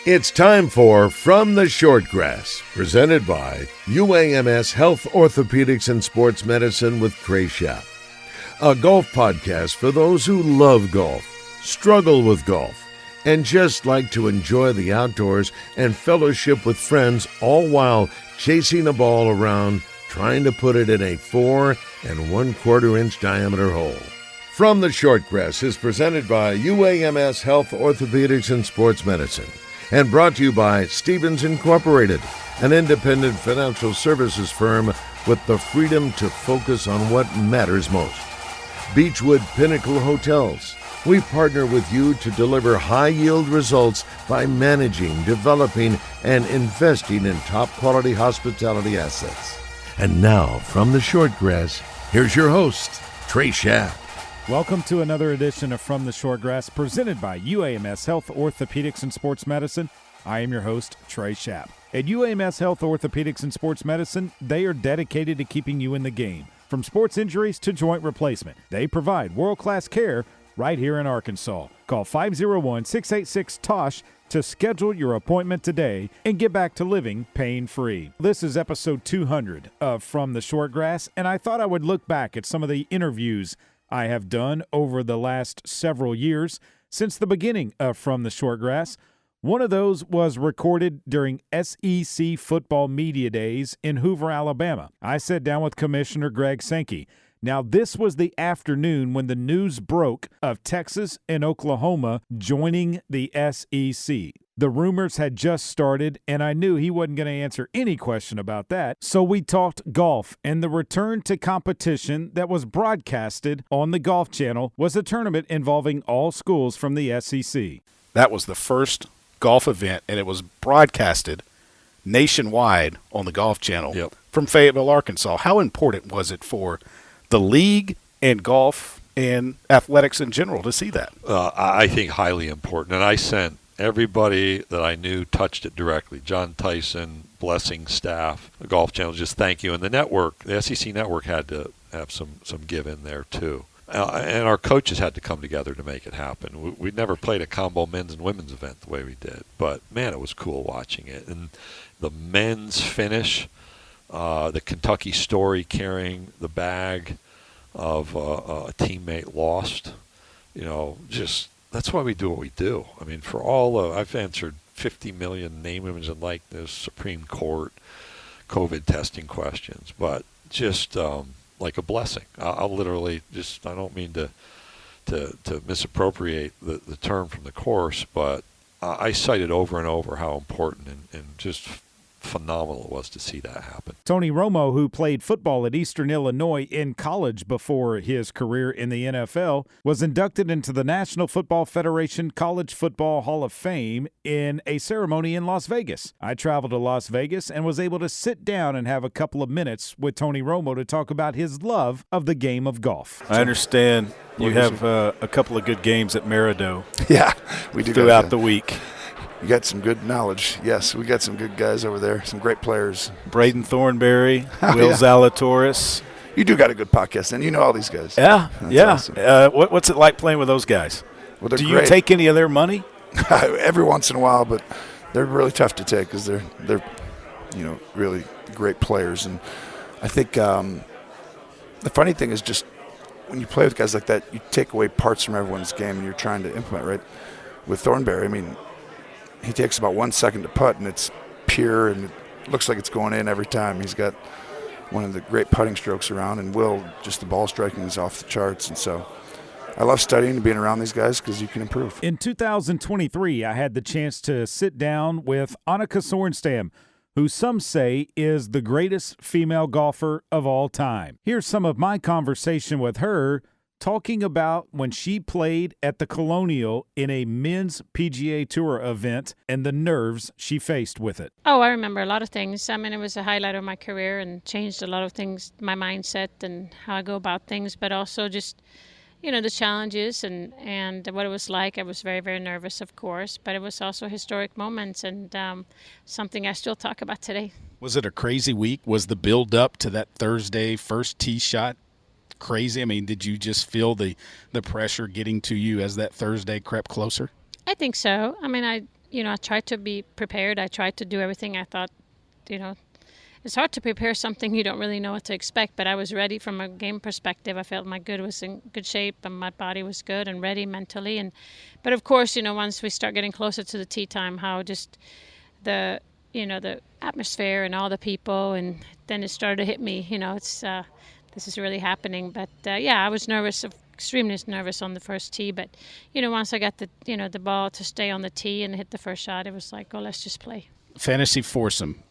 It's time for From the Shortgrass, presented by UAMS Health, Orthopedics, and Sports Medicine with Trey, a golf podcast for those who love golf, struggle with golf, and just like to enjoy the outdoors and fellowship with friends, all while chasing a ball around, trying to put it in a 4 1/4 inch diameter hole. From the Shortgrass is presented by UAMS Health, Orthopedics, and Sports Medicine, and brought to you by Stevens Incorporated, an independent financial services firm with the freedom to focus on what matters most. Beechwood Pinnacle Hotels. We partner with you to deliver high-yield results by managing, developing, and investing in top-quality hospitality assets. And now, from the Shortgrass, here's your host, Trey. Welcome to another edition of From the Shortgrass, presented by UAMS Health, Orthopedics, and Sports Medicine. I am your host, Trey. At UAMS Health, Orthopedics, and Sports Medicine, they are dedicated to keeping you in the game. From sports injuries to joint replacement, they provide world-class care right here in Arkansas. Call 501-686-TOSH to schedule your appointment today and get back to living pain-free. This is episode 200 of From the Shortgrass, and I thought I would look back at some of the interviews I have done over the last several years since the beginning of From the Shortgrass. One of those was recorded during SEC football media days in Hoover, Alabama. I sat down with Commissioner Greg Sankey. Now, this was the afternoon when the news broke of Texas and Oklahoma joining the SEC. The rumors had just started, and I knew he wasn't going to answer any question about that. So we talked golf, and the return to competition that was broadcasted on the Golf Channel was a tournament involving all schools from the SEC. That was the first golf event, and it was broadcasted nationwide on the Golf Channel from Fayetteville, Arkansas. How important was it for the league and golf and athletics in general to see that? I think highly important, and I sent everybody that I knew touched it directly. John Tyson, blessing staff, the Golf Channel, just thank you. And the network, the SEC network, had to have some give in there too. And our coaches had to come together to make it happen. We'd never played a combo men's and women's event the way we did. But, man, it was cool watching it. And the men's finish, the Kentucky story carrying the bag of a teammate lost, just that's why we do what we do. I mean, for all I've answered 50 million name, image, and likeness, Supreme Court, COVID testing questions, but just like a blessing. I'll literally just, I don't mean to misappropriate the term from the course, but I cited over and over how important and just phenomenal it was to see that happen. Tony Romo, who played football at Eastern Illinois in college before his career in the NFL, was inducted into the National Football Federation College Football Hall of Fame in a ceremony in Las Vegas. I traveled to Las Vegas and was able to sit down and have a couple of minutes with Tony Romo to talk about his love of the game of golf. I understand you have a couple of good games at Merido. Yeah, we do throughout the week. You got some good knowledge. Yes, we got some good guys over there, some great players. Braden Thornberry, Will Zalatoris. You do got a good podcast, and you know all these guys. Yeah, That's awesome. What's it like playing with those guys? Well, do you take any of their money? Every once in a while, but they're really tough to take because they're really great players. And I think the funny thing is just when you play with guys like that, you take away parts from everyone's game and you're trying to implement, right? With Thornberry, I mean, he takes about 1 second to putt, and it's pure, and it looks like it's going in every time. He's got one of the great putting strokes around, and Will, just the ball striking is off the charts. And so I love studying and being around these guys because you can improve. In 2023, I had the chance to sit down with Annika Sorenstam, who some say is the greatest female golfer of all time. Here's some of my conversation with her, talking about when she played at the Colonial in a men's PGA Tour event and the nerves she faced with it. Oh, I remember a lot of things. I mean, it was a highlight of my career and changed a lot of things, my mindset and how I go about things, but also just, the challenges and what it was like. I was very, very nervous, of course, but it was also historic moments and something I still talk about today. Was it a crazy week? Was the build up to that Thursday first tee shot crazy? I mean, did you just feel the pressure getting to you as that Thursday crept closer? I think so. I mean, I tried to be prepared. I tried to do everything. I thought, it's hard to prepare something you don't really know what to expect, but I was ready from a game perspective. I felt my good was in good shape and my body was good and ready mentally. But of course, once we start getting closer to the tee time, how just the atmosphere and all the people, and then it started to hit me, it's this is really happening. But I was nervous, extremely nervous on the first tee. But, once I got the ball to stay on the tee and hit the first shot, it was like, oh, let's just play. Fantasy foursome.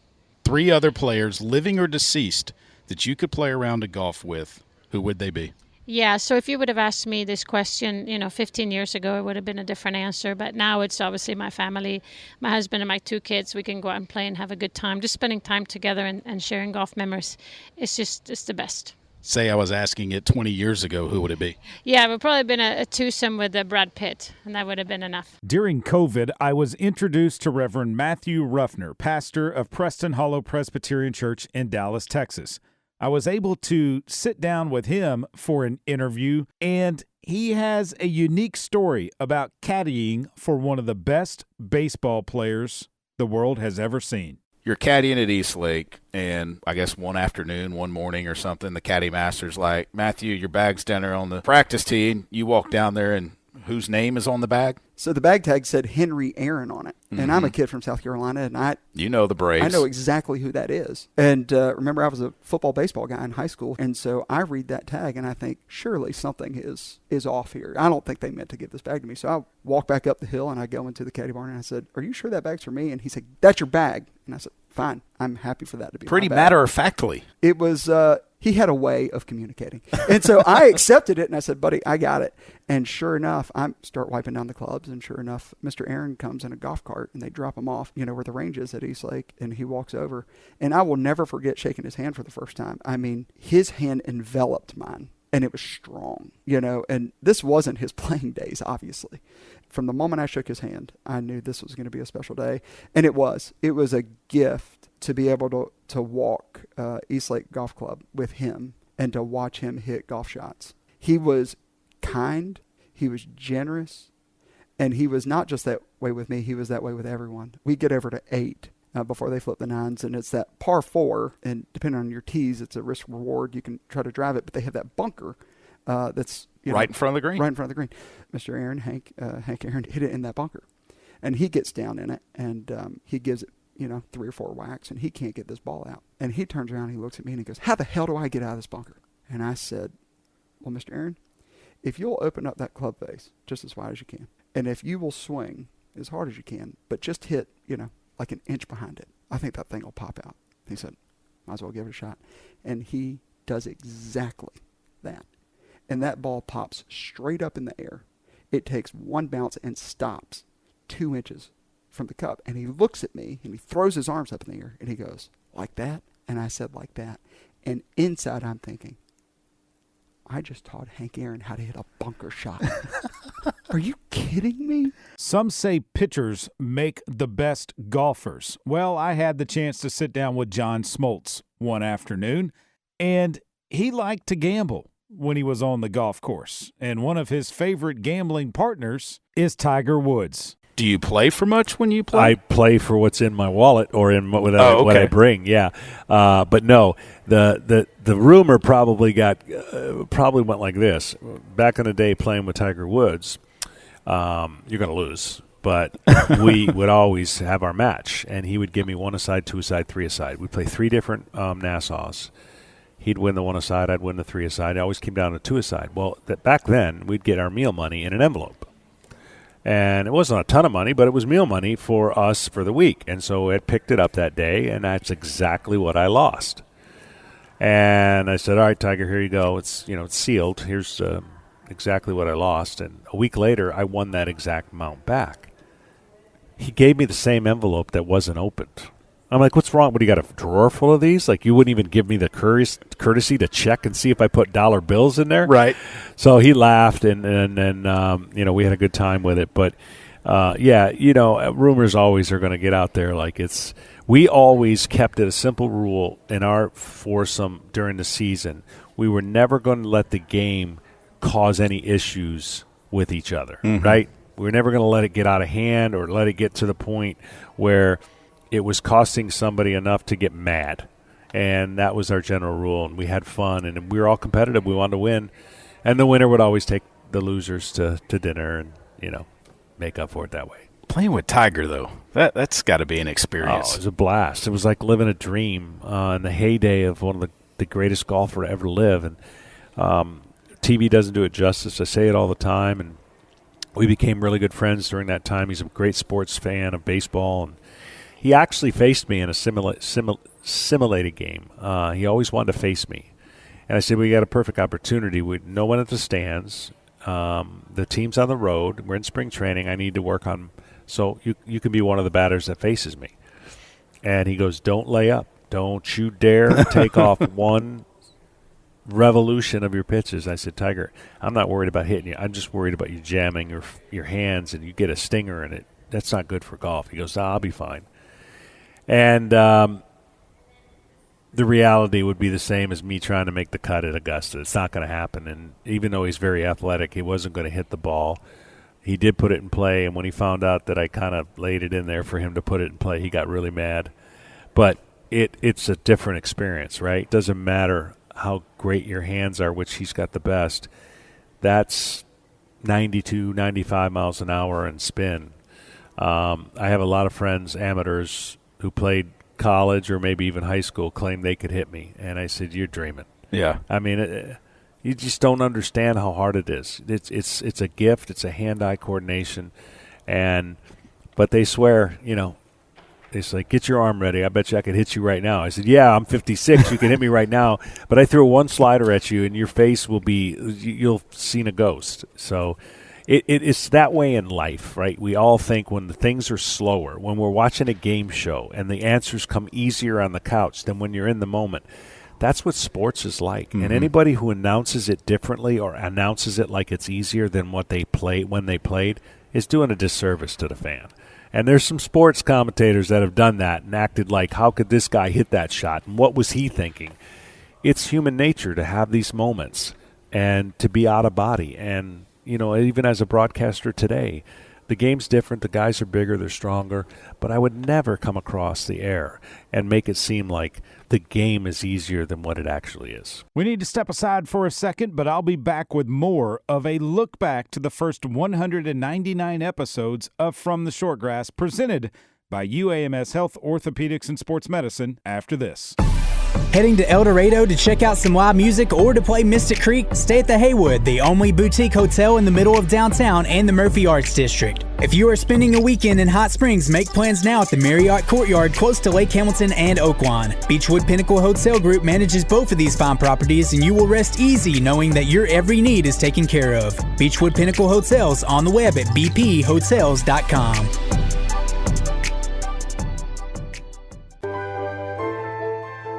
3 other players, living or deceased, that you could play around a golf with. Who would they be? Yeah, so if you would have asked me this question, 15 years ago, it would have been a different answer. But now it's obviously my family, my husband and my 2 kids. We can go out and play and have a good time. Just spending time together and sharing golf memories. It's the best. Say I was asking it 20 years ago, who would it be? Yeah, it would probably have been a twosome with Brad Pitt, and that would have been enough. During COVID, I was introduced to Reverend Matthew Ruffner, pastor of Preston Hollow Presbyterian Church in Dallas, Texas. I was able to sit down with him for an interview, and he has a unique story about caddying for one of the best baseball players the world has ever seen. You're caddying at Eastlake, and I guess one afternoon, one morning or something, the caddy master's like, Matthew, your bag's down there on the practice tee, and you walk down there, and whose name is on the bag? So the bag tag said Henry Aaron on it. Mm-hmm. And I'm a kid from South Carolina, and you know the Braves. I know exactly who that is. And remember, I was a football, baseball guy in high school, and so I read that tag, and I think, surely something is off here. I don't think they meant to give this bag to me. So I walk back up the hill, and I go into the caddy barn, and I said, are you sure that bag's for me? And he said, that's your bag. And I said, fine. I'm happy for that to be pretty my bag. matter-of-factly. It was he had a way of communicating. And so I accepted it, and I said, buddy, I got it. And sure enough, I start wiping down the clubs, and sure enough, Mr. Aaron comes in a golf cart, and they drop him off, where the range is at Eastlake, and he walks over. And I will never forget shaking his hand for the first time. I mean, his hand enveloped mine, and it was strong, and this wasn't his playing days, obviously. From the moment I shook his hand, I knew this was going to be a special day, and it was. It was a gift to be able to walk Eastlake Golf Club with him and to watch him hit golf shots. He was kind, he was generous, and he was not just that way with me, he was that way with everyone. We get over to 8 before they flip the 9s, and it's that par 4, and depending on your tees, it's a risk reward. You can try to drive it, but they have that bunker that's right in front of the green. Right in front of the green. Mr. Aaron, Hank Aaron, hit it in that bunker. And he gets down in it, and he gives it, 3 or 4 whacks, and he can't get this ball out. And he turns around, and he looks at me, and he goes, how the hell do I get out of this bunker? And I said, well, Mr. Aaron, if you'll open up that club face just as wide as you can, and if you will swing as hard as you can, but just hit, like an inch behind it, I think that thing will pop out. He said, might as well give it a shot. And he does exactly that. And that ball pops straight up in the air. It takes one bounce and stops 2 inches from the cup. And he looks at me, and he throws his arms up in the air, and he goes, like that? And I said, like that. And inside I'm thinking, I just taught Hank Aaron how to hit a bunker shot. Are you kidding me? Some say pitchers make the best golfers. Well, I had the chance to sit down with John Smoltz one afternoon, and he liked to gamble when he was on the golf course. And one of his favorite gambling partners is Tiger Woods. Do you play for much when you play? I play for what's in my wallet or in what I bring. Yeah, but no. The rumor probably went like this. Back in the day, playing with Tiger Woods, you're going to lose. But we would always have our match, and he would give me 1 aside, 2 aside, 3 aside. We'd play 3 different Nassaus. He'd win the 1 aside, I'd win the 3 aside. It always came down to 2 aside. Well, back then, we'd get our meal money in an envelope. And it wasn't a ton of money, but it was meal money for us for the week. And so it picked it up that day, and that's exactly what I lost. And I said, all right, Tiger, here you go. It's sealed. Here's exactly what I lost. And a week later, I won that exact amount back. He gave me the same envelope that wasn't opened. I'm like, what's wrong? What, do you got a drawer full of these? Like, you wouldn't even give me the courtesy to check and see if I put dollar bills in there? Right. So he laughed, and we had a good time with it. But, rumors always are going to get out there. We always kept it a simple rule in our foursome during the season. We were never going to let the game cause any issues with each other, right? We were never going to let it get out of hand or let it get to the point where it was costing somebody enough to get mad. And that was our general rule, and we had fun, and we were all competitive. We wanted to win, and the winner would always take the losers to dinner and, make up for it that way. Playing with Tiger, though, that's got to be an experience. Oh, it was a blast. It was like living a dream in the heyday of one of the greatest golfer to ever live. And TV doesn't do it justice. I say it all the time. And we became really good friends during that time. He's a great sports fan of baseball. And he actually faced me in a simulated game. He always wanted to face me. And I said, we got a perfect opportunity. With no one at the stands. The team's on the road. We're in spring training. I need to work on – so you can be one of the batters that faces me. And he goes, don't lay up. Don't you dare take off one revolution of your pitches. I said, Tiger, I'm not worried about hitting you. I'm just worried about you jamming your hands and you get a stinger in it. That's not good for golf. He goes, I'll be fine. And the reality would be the same as me trying to make the cut at Augusta. It's not going to happen. And even though he's very athletic, he wasn't going to hit the ball. He did put it in play, and when he found out that I kind of laid it in there for him to put it in play, he got really mad. But it's a different experience, right? It doesn't matter how great your hands are, which he's got the best. That's 92, 95 miles an hour and spin. I have a lot of friends, amateurs, who played college or maybe even high school, claim they could hit me. And I said, you're dreaming. Yeah. I mean, you just don't understand how hard it is. It's a gift. It's a hand-eye coordination. But they swear, it's like, get your arm ready. I bet you I could hit you right now. I said, yeah, I'm 56. You can hit me right now. But I throw one slider at you, and your face will be – you'll seen a ghost. So it's that way in life, right? We all think when the things are slower, when we're watching a game show and the answers come easier on the couch than when you're in the moment. That's what sports is like. Mm-hmm. And anybody who announces it differently or announces it like it's easier than what they played when they played is doing a disservice to the fan. And there's some sports commentators that have done that and acted like, how could this guy hit that shot? And what was he thinking? It's human nature to have these moments and to be out of body. And, even as a broadcaster today, the game's different. The guys are bigger. They're stronger. But I would never come across the air and make it seem like the game is easier than what it actually is. We need to step aside for a second, but I'll be back with more of a look back to the first 199 episodes of From the Shortgrass, presented by UAMS Health, Orthopedics, and Sports Medicine after this. Heading to El Dorado to check out some live music or to play Mystic Creek? Stay at the Haywood, the only boutique hotel in the middle of downtown and the Murphy Arts District. If you are spending a weekend in Hot Springs, make plans now at the Marriott Courtyard close to Lake Hamilton and Oaklawn. Beachwood Pinnacle Hotel Group manages both of these fine properties, and you will rest easy knowing that your every need is taken care of. Beachwood Pinnacle Hotels on the web at bphotels.com.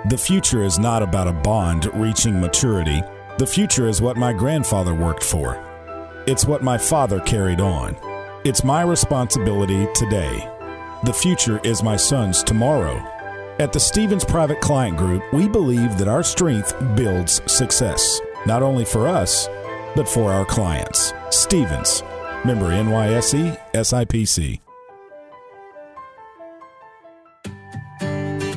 The future is not about a bond reaching maturity. The future is what my grandfather worked for. It's what my father carried on. It's my responsibility today. The future is my son's tomorrow. At the Stevens Private Client Group, we believe that our strength builds success, not only for us, but for our clients. Stevens, member NYSE, SIPC.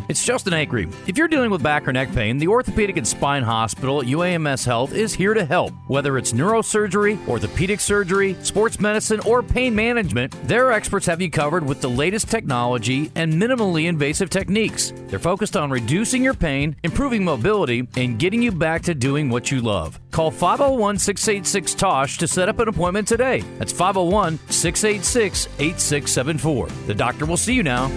It's Justin Acree. If you're dealing with back or neck pain, the Orthopedic and Spine Hospital at UAMS Health is here to help. Whether it's neurosurgery, orthopedic surgery, sports medicine, or pain management, their experts have you covered with the latest technology and minimally invasive techniques. They're focused on reducing your pain, improving mobility, and getting you back to doing what you love. Call 501-686-TOSH to set up an appointment today. That's 501-686-8674. The doctor will see you now.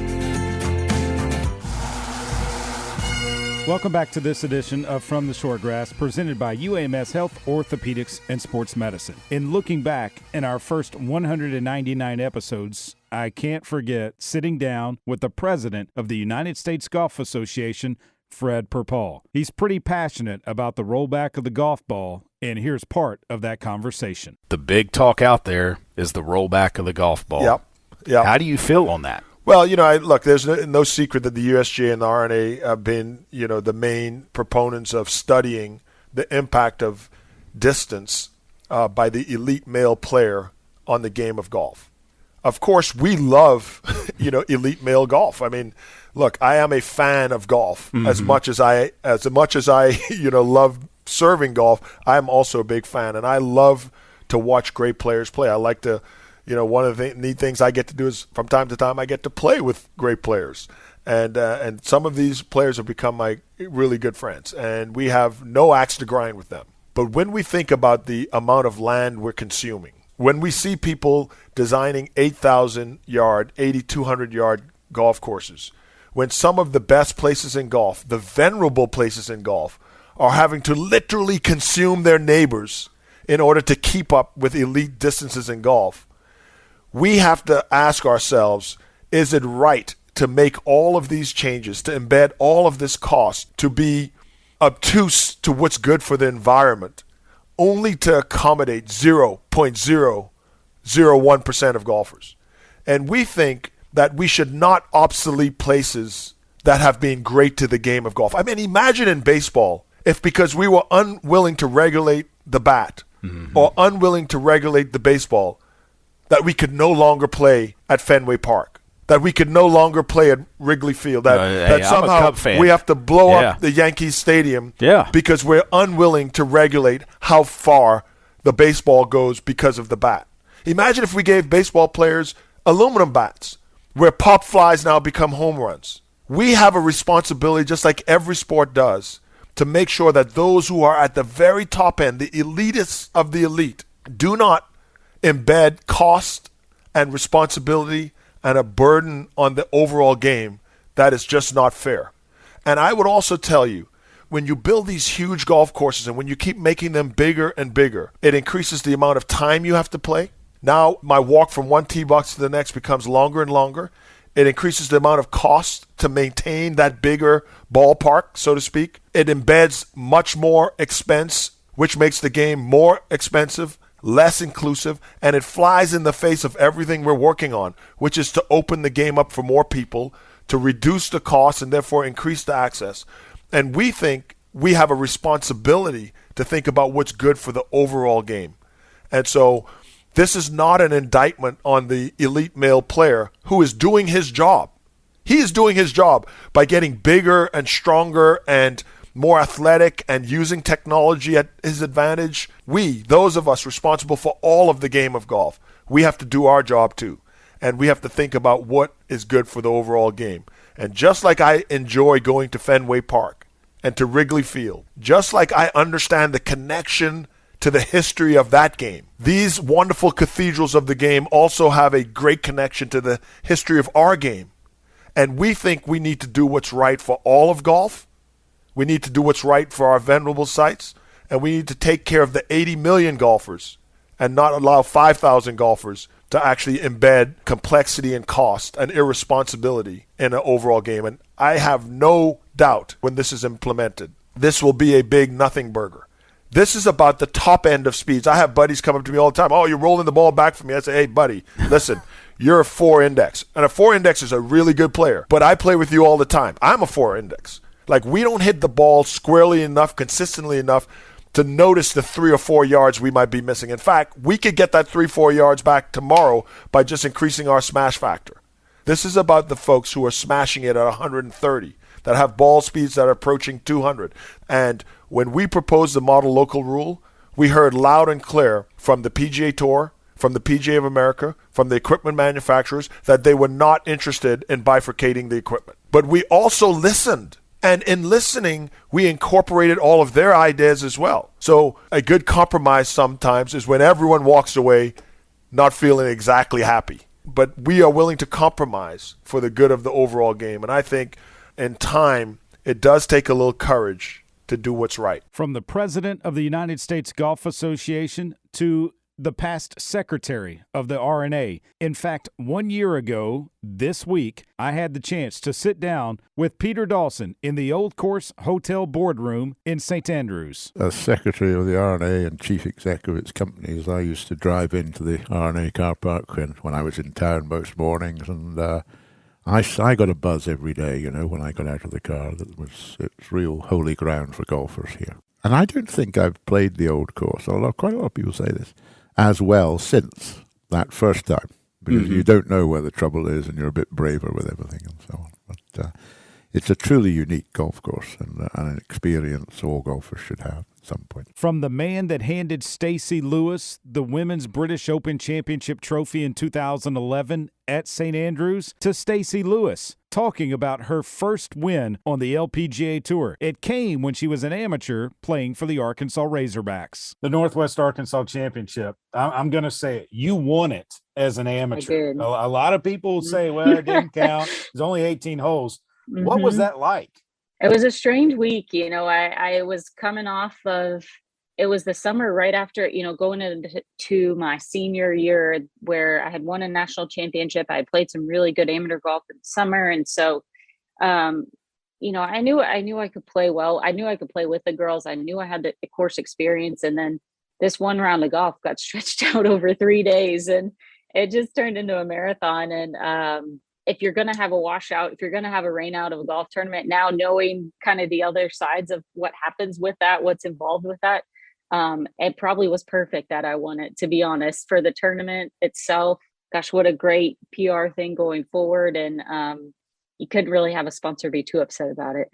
Welcome back to this edition of From the Shortgrass, presented by UAMS Health, Orthopedics, and Sports Medicine. In looking back in our first 199 episodes, I can't forget sitting down with the president of the United States Golf Association, Fred Perpall. He's pretty passionate about the rollback of the golf ball, and here's part of that conversation. The big talk out there is the rollback of the golf ball. Yep. How do you feel on that? Well, look, there's no secret that the USGA and the R&A have been, the main proponents of studying the impact of distance by the elite male player on the game of golf. Of course, we love, elite male golf. I mean, look, I am a fan of golf as much as I love serving golf. I'm also a big fan, and I love to watch great players play. I like to, one of the neat things I get to do is from time to time I get to play with great players. And some of these players have become my really good friends, and we have no axe to grind with them. But when we think about the amount of land we're consuming, when we see people designing 8,000-yard, 8,200-yard golf courses, when some of the best places in golf, the venerable places in golf, are having to literally consume their neighbors in order to keep up with elite distances in golf, we have to ask ourselves, is it right to make all of these changes, to embed all of this cost, to be obtuse to what's good for the environment, only to accommodate 0.001% of golfers? And we think that we should not obsolete places that have been great to the game of golf. I mean, imagine in baseball if because we were unwilling to regulate the bat or unwilling to regulate the baseball, that we could no longer play at Fenway Park, that we could no longer play at Wrigley Field, that somehow we have to blow up the Yankees Stadium because we're unwilling to regulate how far the baseball goes because of the bat. Imagine if we gave baseball players aluminum bats where pop flies now become home runs. We have a responsibility, just like every sport does, to make sure that those who are at the very top end, the elitists of the elite, do not embed cost and responsibility and a burden on the overall game that is just not fair. And I would also tell you, when you build these huge golf courses and when you keep making them bigger and bigger, it increases the amount of time you have to play. Now my walk from one tee box to the next becomes longer and longer. It increases the amount of cost to maintain that bigger ballpark, so to speak. It embeds much more expense, which makes the game more expensive, less inclusive, and it flies in the face of everything we're working on, which is to open the game up for more people, to reduce the cost and therefore increase the access. And we think we have a responsibility to think about what's good for the overall game. And so this is not an indictment on the elite male player who is doing his job. He is doing his job by getting bigger and stronger and more athletic and using technology at his advantage. We, those of us responsible for all of the game of golf, we have to do our job too. And we have to think about what is good for the overall game. And just like I enjoy going to Fenway Park and to Wrigley Field, just like I understand the connection to the history of that game, these wonderful cathedrals of the game also have a great connection to the history of our game. And we think we need to do what's right for all of golf. We need to do what's right for our venerable sites, and we need to take care of the 80 million golfers and not allow 5,000 golfers to actually embed complexity and cost and irresponsibility in an overall game. And I have no doubt when this is implemented, this will be a big nothing burger. This is about the top end of speeds. I have buddies come up to me all the time. Oh, you're rolling the ball back for me. I say, hey, buddy, listen, you're a 4 index. And a 4 index is a really good player, but I play with you all the time. I'm a 4 index. Like, we don't hit the ball squarely enough, consistently enough to notice the 3 or 4 yards we might be missing. In fact, we could get that 3-4 yards back tomorrow by just increasing our smash factor. This is about the folks who are smashing it at 130, that have ball speeds that are approaching 200. And when we proposed the model local rule, we heard loud and clear from the PGA Tour, from the PGA of America, from the equipment manufacturers, that they were not interested in bifurcating the equipment. But we also listened. And in listening, we incorporated all of their ideas as well. So a good compromise sometimes is when everyone walks away not feeling exactly happy. But we are willing to compromise for the good of the overall game. And I think in time, it does take a little courage to do what's right. From the president of the United States Golf Association to the past secretary of the RNA. In fact, 1 year ago, this week, I had the chance to sit down with Peter Dawson in the Old Course Hotel boardroom in St. Andrews. As secretary of the RNA and chief executive of its companies, I used to drive into the RNA car park when I was in town most mornings, and I got a buzz every day, when I got out of the car. It's real holy ground for golfers here. And I don't think I've played the Old Course, although quite a lot of people say this, as well since that first time, because you don't know where the trouble is, and you're a bit braver with everything and so on. But it's a truly unique golf course and an experience all golfers should have at some point. From the man that handed Stacey Lewis the Women's British Open Championship trophy in 2011 at St. Andrews to Stacey Lewis talking about her first win on the LPGA Tour. It came when she was an amateur playing for the Arkansas Razorbacks. The Northwest Arkansas Championship, I'm going to say it. You won it as an amateur. A lot of people say, well, it didn't count. There's only 18 holes. What was that like? It was a strange week. I was coming off of, it was the summer right after, going into my senior year where I had won a national championship. I had played some really good amateur golf in the summer. And so, I knew I could play well. I knew I could play with the girls. I knew I had the course experience. And then this one round of golf got stretched out over 3 days and it just turned into a marathon. And, if you're going to have a washout, if you're going to have a rain out of a golf tournament, now knowing kind of the other sides of what happens with that, what's involved with that, it probably was perfect that I won it, to be honest. For the tournament itself, gosh, what a great PR thing going forward. And you couldn't really have a sponsor be too upset about it.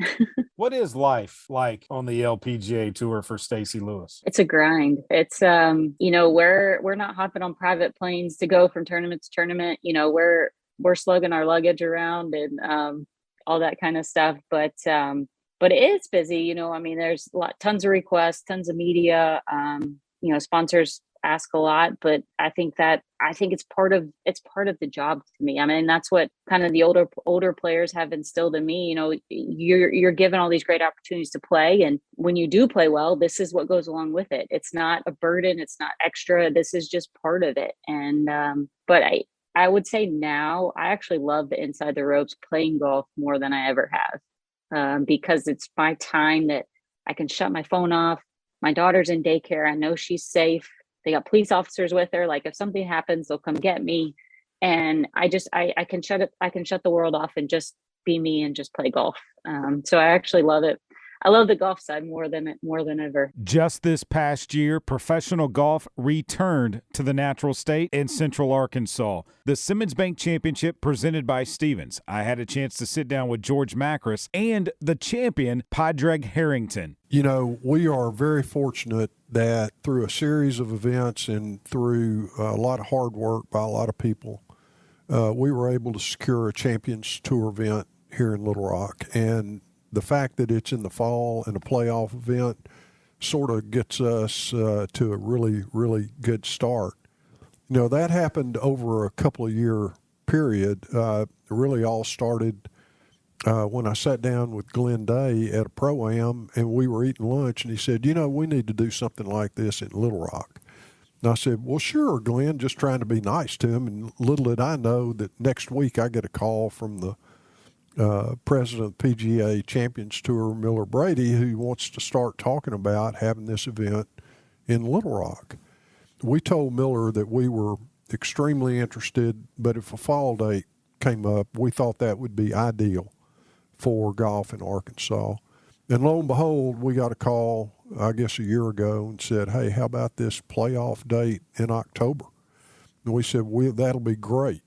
What is life like on the LPGA Tour for Stacey Lewis? It's a grind. It's, we're not hopping on private planes to go from tournament to tournament. We're slugging our luggage around and all that kind of stuff. But it is busy, there's tons of requests, tons of media, sponsors ask a lot, but I think it's part of the job to me. That's what kind of the older players have instilled in me. You're given all these great opportunities to play. And when you do play well, this is what goes along with it. It's not a burden. It's not extra. This is just part of it. And, but I would say now I actually love the inside the ropes playing golf more than I ever have, because it's my time that I can shut my phone off. My daughter's in daycare. I know she's safe. They got police officers with her. Like if something happens, they'll come get me. And I can shut it. I can shut the world off and just be me and just play golf. So I actually love it. I love the golf side more than ever. Just this past year, professional golf returned to the natural state in Central Arkansas. The Simmons Bank Championship presented by Stevens. I had a chance to sit down with George Macris and the champion, Padraig Harrington. We are very fortunate that through a series of events and through a lot of hard work by a lot of people, we were able to secure a Champions Tour event here in Little Rock. And the fact that it's in the fall and a playoff event sort of gets us to a really, really good start. That happened over a couple of year period. It really all started when I sat down with Glenn Day at a Pro-Am and we were eating lunch and he said, we need to do something like this in Little Rock. And I said, well, sure, Glenn, just trying to be nice to him. And little did I know that next week I get a call from the president of the PGA Champions Tour, Miller Brady, who wants to start talking about having this event in Little Rock. We told Miller that we were extremely interested, but if a fall date came up, we thought that would be ideal for golf in Arkansas. And lo and behold, we got a call, I guess a year ago, and said, hey, how about this playoff date in October? And we said, that'll be great.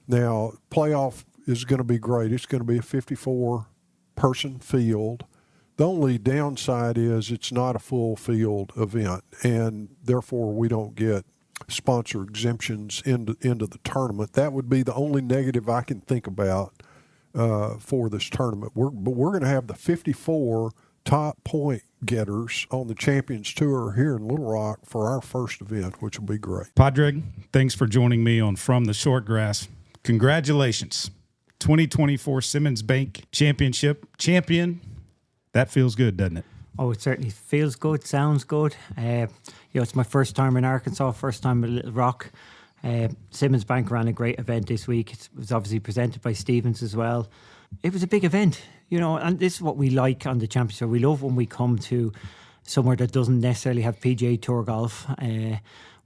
Now, playoff is going to be great. It's going to be a 54-person field. The only downside is it's not a full field event, and therefore we don't get sponsor exemptions into the tournament. That would be the only negative I can think about for this tournament. But we're going to have the 54 top point getters on the Champions Tour here in Little Rock for our first event, which will be great. Padraig, thanks for joining me on From the Shortgrass. Congratulations. 2024 Simmons Bank Championship champion. That feels good, doesn't it? Oh, it certainly feels good, sounds good. It's my first time in Arkansas, first time in Little Rock. Simmons Bank ran a great event this week. It was obviously presented by Stevens as well. It was a big event, and this is what we like on the championship. We love when we come to somewhere that doesn't necessarily have PGA Tour golf.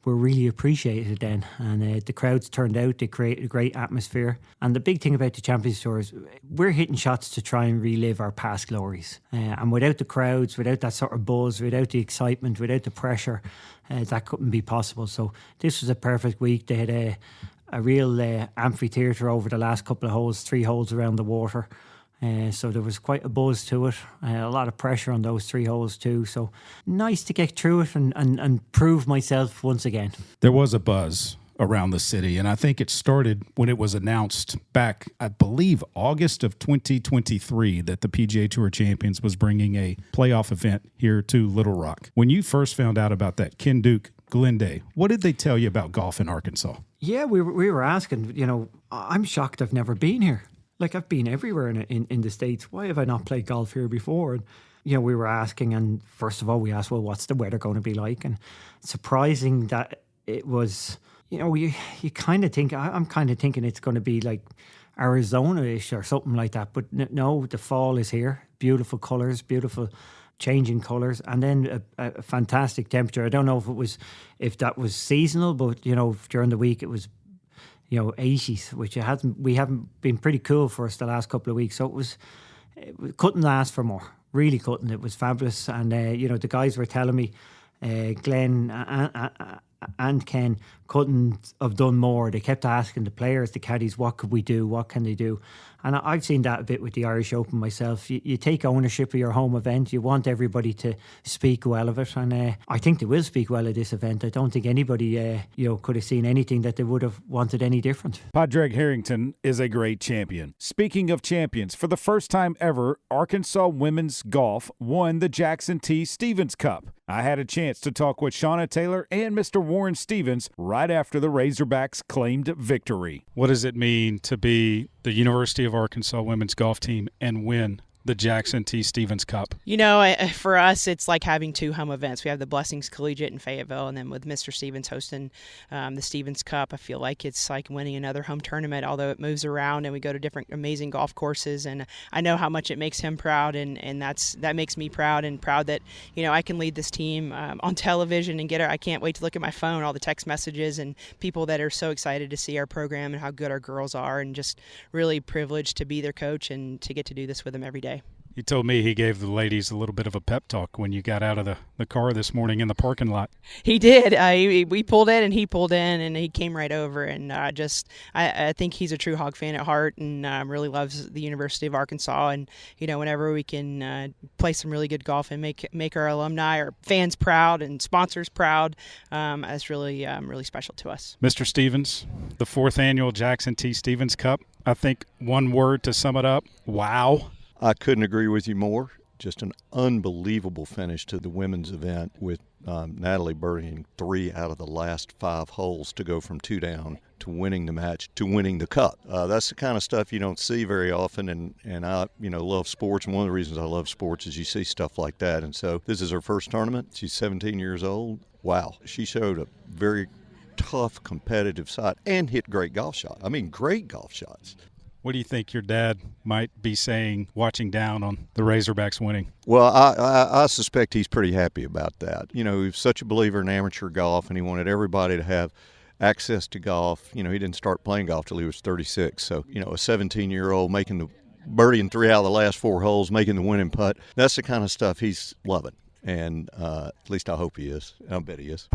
were really appreciated then. And the crowds turned out, they created a great atmosphere. And the big thing about the Champions Tour is we're hitting shots to try and relive our past glories. And without the crowds, without that sort of buzz, without the excitement, without the pressure, that couldn't be possible. So this was a perfect week. They had a real amphitheatre over the last couple of holes, 3 holes around the water. So there was quite a buzz to it, a lot of pressure on those 3 holes too. So nice to get through it and prove myself once again. There was a buzz around the city, and I think it started when it was announced back, I believe, August of 2023 that the PGA Tour Champions was bringing a playoff event here to Little Rock. When you first found out about that, Ken Duke, Glenday, what did they tell you about golf in Arkansas? Yeah, we were asking, I'm shocked I've never been here. Like, I've been everywhere in the States. Why have I not played golf here before? And, we were asking, and first of all, we asked, well, what's the weather going to be like? And surprising that it was, you kind of think, I'm kind of thinking it's going to be like Arizona-ish or something like that. But no, the fall is here. Beautiful colours, beautiful changing colours, and then a fantastic temperature. I don't know if that was seasonal, but, during the week it was 80s, which we haven't been pretty cool for us the last couple of weeks. So it couldn't last for more. Really couldn't. It was fabulous. And, the guys were telling me, Glenn and Ken couldn't have done more. They kept asking the players, the caddies, what could we do? What can they do? And I've seen that a bit with the Irish Open myself. You take ownership of your home event. You want everybody to speak well of it. And I think they will speak well of this event. I don't think anybody could have seen anything that they would have wanted any different. Padraig Harrington is a great champion. Speaking of champions, for the first time ever, Arkansas women's golf won the Jackson T. Stevens Cup. I had a chance to talk with Shauna Taylor and Mr. Warren Stevens right after the Razorbacks claimed victory. What does it mean to be the University of Arkansas women's golf team and win the Jackson T. Stevens Cup? For us, it's like having 2 home events. We have the Blessings Collegiate in Fayetteville, and then with Mr. Stevens hosting the Stevens Cup, I feel like it's like winning another home tournament, although it moves around and we go to different amazing golf courses. And I know how much it makes him proud, and that makes me proud, and proud that, I can lead this team on television and get it. I can't wait to look at my phone, all the text messages and people that are so excited to see our program and how good our girls are, and just really privileged to be their coach and to get to do this with them every day. He told me he gave the ladies a little bit of a pep talk when you got out of the car this morning in the parking lot. He did. We pulled in and he pulled in, and he came right over. And I think he's a true Hog fan at heart, and really loves the University of Arkansas. And, whenever we can play some really good golf and make our alumni or fans proud and sponsors proud, that's really, really special to us. Mr. Stevens, the 4th annual Jackson T. Stevens Cup, I think one word to sum it up: wow. I couldn't agree with you more. Just an unbelievable finish to the women's event, with Natalie birdieing 3 out of the last 5 holes to go from 2 down to winning the match, to winning the cup. That's the kind of stuff you don't see very often, and I love sports, and one of the reasons I love sports is you see stuff like that. And so this is her first tournament. She's 17 years old. Wow. She showed a very tough, competitive side and hit great golf shots. I mean, great golf shots. What do you think your dad might be saying watching down on the Razorbacks winning? Well, I suspect he's pretty happy about that. He was such a believer in amateur golf, and he wanted everybody to have access to golf. He didn't start playing golf till he was 36. So, a 17-year-old making the birdie in 3 out of the last 4 holes, making the winning putt, that's the kind of stuff he's loving. And at least I hope he is. I bet he is.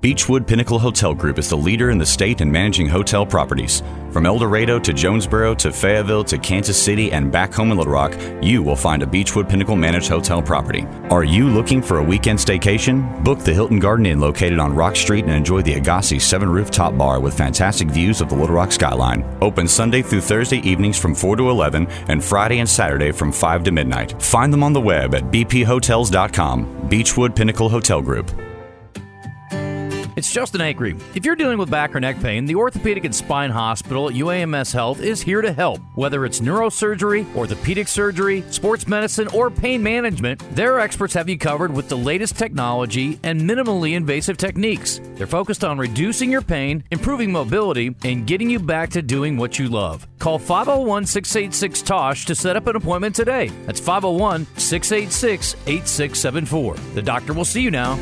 Beechwood Pinnacle Hotel Group is the leader in the state in managing hotel properties. From El Dorado to Jonesboro to Fayetteville to Kansas City and back home in Little Rock, you will find a Beechwood Pinnacle managed hotel property. Are you looking for a weekend staycation? Book the Hilton Garden Inn located on Rock Street and enjoy the Agassi 7-rooftop bar with fantastic views of the Little Rock skyline. Open Sunday through Thursday evenings from 4 to 11 and Friday and Saturday from 5 to midnight. Find them on the web at bphotels.com. Beechwood Pinnacle Hotel Group. It's Justin Acree. If you're dealing with back or neck pain, the Orthopedic and Spine Hospital at UAMS Health is here to help. Whether it's neurosurgery, orthopedic surgery, sports medicine, or pain management, their experts have you covered with the latest technology and minimally invasive techniques. They're focused on reducing your pain, improving mobility, and getting you back to doing what you love. Call 501-686-TOSH to set up an appointment today. That's 501-686-8674. The doctor will see you now.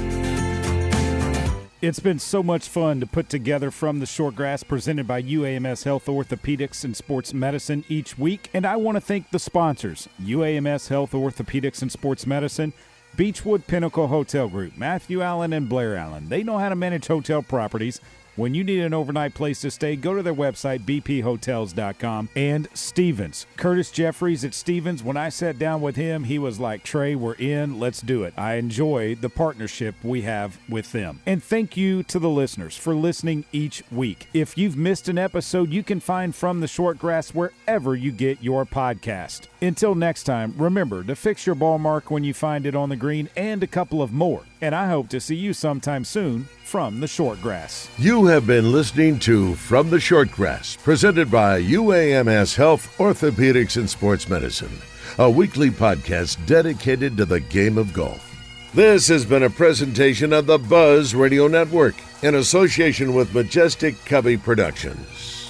It's been so much fun to put together From the Short Grass, presented by UAMS Health Orthopedics and Sports Medicine each week. And I want to thank the sponsors, UAMS Health Orthopedics and Sports Medicine, Beechwood Pinnacle Hotel Group, Matthew Allen and Blair Allen. They know how to manage hotel properties. When you need an overnight place to stay, go to their website, bphotels.com. And Stevens, Curtis Jeffries at Stevens. When I sat down with him, he was like, Trey, we're in. Let's do it. I enjoy the partnership we have with them. And thank you to the listeners for listening each week. If you've missed an episode, you can find From the Short Grass wherever you get your podcast. Until next time, remember to fix your ball mark when you find it on the green, and a couple of more. And I hope to see you sometime soon from the Short Grass. You have been listening to From the Short Grass, presented by UAMS Health Orthopedics and Sports Medicine, a weekly podcast dedicated to the game of golf. This has been a presentation of the Buzz Radio Network in association with Majestic Cubby Productions.